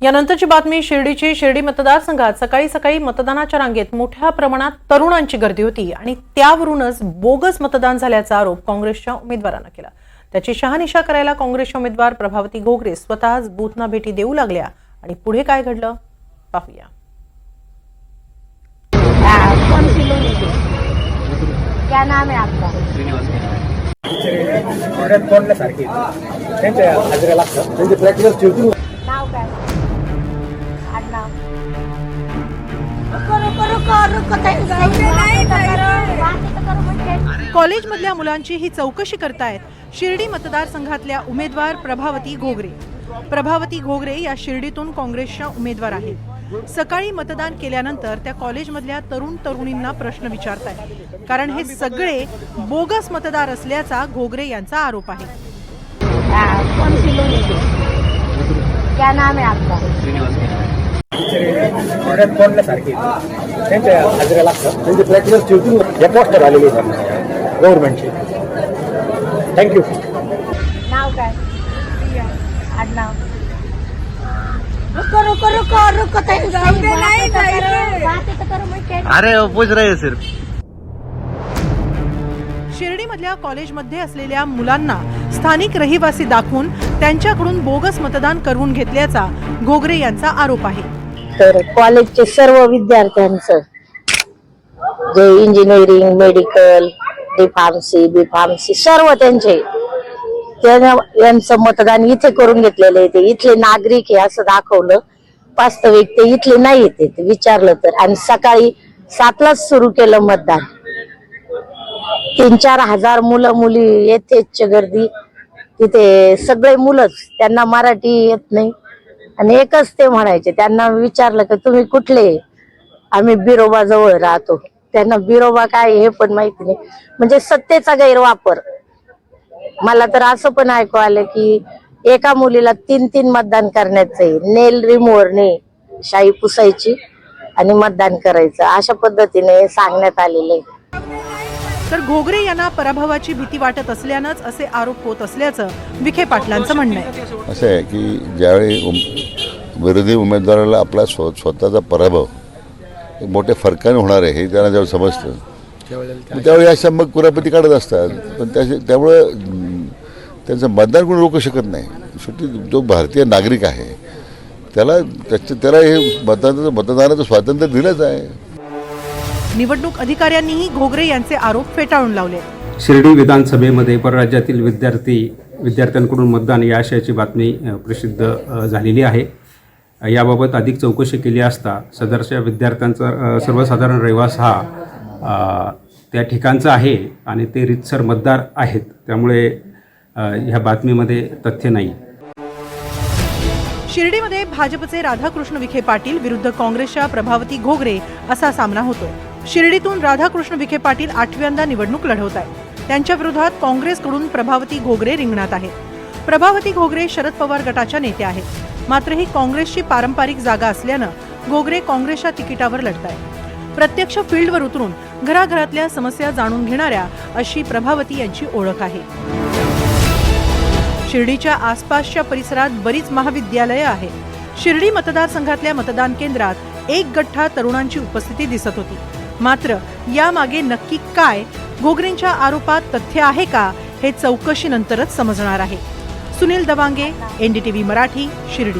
यानंतरची बातमी शिर्डीची। शिर्डी मतदारसंघात सकाळी सकाळी मतदानाच्या रांगेत मोठ्या प्रमाणात तरुणांची गर्दी होती आणि त्यावरूनच बोगस मतदान झाल्याचा आरोप काँग्रेसच्या उमेदवारांना केला। त्याची शहानिशा करायला काँग्रेसच्या उमेदवार प्रभावती घोगरे स्वतःच बूथना भेटी देऊ लागल्या आणि पुढे काय घडलं पाहूया। क्या नाम है आपका? नाव काय? आडनाव? कॉलेजमधल्या मुलांची ही चौकशी करतायत शिर्डी मतदारसंघातल्या उमेदवार प्रभावती घोगरे। प्रभावती घोगरे या शिर्डीतून काँग्रेसच्या उमेदवार आहेत। सकाळी मतदान केल्यानंतर त्या कॉलेजमधल्या तरुण तरुणींना प्रश्न विचारतायत, कारण हे सगळे बोगस मतदार असल्याचा घोगरे यांचा आरोप आहे। कौन सी लोग? क्या नाम है आपका? थँक्यू। नाव काय? आडनाव? रुको रुको रुको रुको अरे पूछ रहे हैं सिर्फ। शिर्डीमधल्या कॉलेजमध्ये असलेल्या मुलांना स्थानिक रहिवासी दाखवून त्यांच्याकडून बोगस मतदान करून घेतल्याचा घोगरे यांचा आरोप आहे। तर कॉलेजचे सर्व विद्यार्थ्यांचं जे इंजिनिअरिंग, मेडिकल, बी फार्मसी सर्व यांचं मतदान इथे करून घेतलेलं आहे। ते इथले नागरिक आहे असं दाखवलं, वास्तविक ते इथले नाही येते ते विचारलं तर। आणि सकाळी 7लाच सुरू केलं मतदान। 3-4 हजार मुलं मुली येतेच गर्दी तिथे, सगळे मुलंच, त्यांना मराठी येत नाही आणि एकच ते म्हणायचे। त्यांना विचारलं की तुम्ही कुठले? आम्ही बिरोबा जवळ राहतो। त्यांना बिरोबा काय हे पण माहिती नाही, म्हणजे सत्तेचा गैरवापर। मला तर असं पण ऐकू आलं की एका मुलीला 3-3 मतदान करण्याचं, नेल रिमूव्हरने शाई पुसायची आणि मतदान करायचं, अशा पद्धतीने सांगण्यात आलेलं आहे। तर घोगरे यांना पराभवाची भीती वाटत असल्यानंच असे आरोप होत असल्याचं विखे पाटलांचं म्हणणं आहे। असं आहे की ज्यावेळी विरोधी उमेदवाराला आपला स्वतःचा पराभव मोठ्या फरकाने होणार आहे हे त्यांना जेव्हा समजतं, त्यावेळी अशा मग कुरापती काढत असतात। पण त्यामुळं त्यांचं मतदान कोणी रोखू शकत नाही। शेवटी जो भारतीय नागरिक आहे त्याला हे मतदानाचं स्वातंत्र्य दिलंच आहे। निवडणूक अधिकाऱ्यांनीही घोगरे यांचे आरोप फेटाळून लावले। शिर्डी विधानसभेमध्ये परराज्यातील विद्यार्थ्यांकडून मतदान या आशयाची बातमी प्रसिद्ध झालेली आहे। याबाबत अधिक चौकशी केली असता सदरच्या विद्यार्थ्यांचा सर्वसाधारण रहिवास हा त्या ठिकाणचा आहे आणि ते रीतसर मतदार आहेत, त्यामुळे ह्या बातमीमध्ये तथ्य नाही। शिर्डीमध्ये भाजपचे राधाकृष्ण विखे पाटील विरुद्ध काँग्रेसच्या प्रभावती घोगरे असा सामना होतो। शिर्डीतून राधाकृष्ण विखे पाटील 8व्यांदा निवडणूक लढवत आहेत। त्यांच्या विरोधात काँग्रेसकडून प्रभावती घोगरे रिंगणात आहेत। प्रभावती घोगरे शरद पवार गटाच्या नेत्या आहेत, मात्र ही काँग्रेसची पारंपरिक जागा असल्यानं घोगरे काँग्रेसच्या तिकिटावर लढत आहेत। प्रत्यक्ष फील्डवर उतरून घराघरातल्या समस्या जाणून घेणाऱ्या अशी प्रभावती यांची ओळख आहे। शिर्डीच्या आसपासच्या परिसरात बरीच महाविद्यालये आहेत। शिर्डी मतदारसंघातल्या मतदान केंद्रात एक गठ्ठा तरुणांची उपस्थिती दिसत होती, मात्र यामागे नक्की काय, घोगरेंच्या आरोपात तथ्य आहे का, हे चौकशीनंतरच समजणार आहे। सुनील दवांगे, NDTV मराठी, शिर्डी।